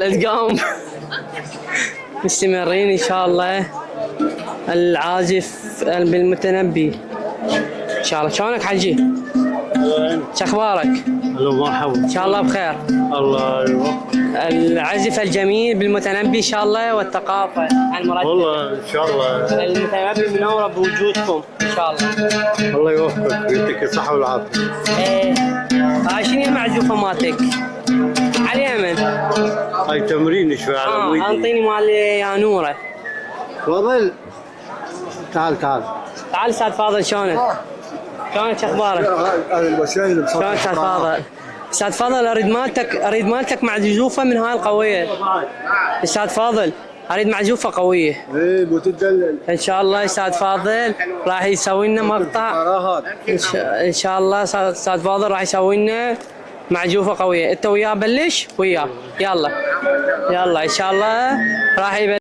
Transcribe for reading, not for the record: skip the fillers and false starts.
القوم مستمرين ان شاء الله. العازف بالمتنبي ان شاء الله. شلونك حجي؟ شو اخبارك؟ الو مرحبا. ان شاء الله بخير. الله يوفقك. العزف الجميل بالمتنبي ان شاء الله، والثقافه المرتبه. والله ان شاء الله. المتنبي منوره بوجودكم ان شاء الله. الله يوفقك ويعطيك الصحه والعافيه. ايه هاي شنو المعزوفه مالتك؟ على اليمن. هاي تمرين شوي على ويدي. انطيني مال يا نوره. تفضل. تعال. تعال استاذ فاضل، شلونك؟ شلونك اخبارك؟ شلونك استاذ فاضل؟ استاذ فاضل اريد مالتك معزوفه من هاي القويه. استاذ فاضل اريد معزوفه قويه. ايه بتدلل ان شاء الله استاذ فاضل راح يسوي لنا مقطع. ان شاء الله استاذ فاضل راح يسوي لنا معزوفه قويه. انت وياه بلش وياه. يلا ان شاء الله راح يبلش.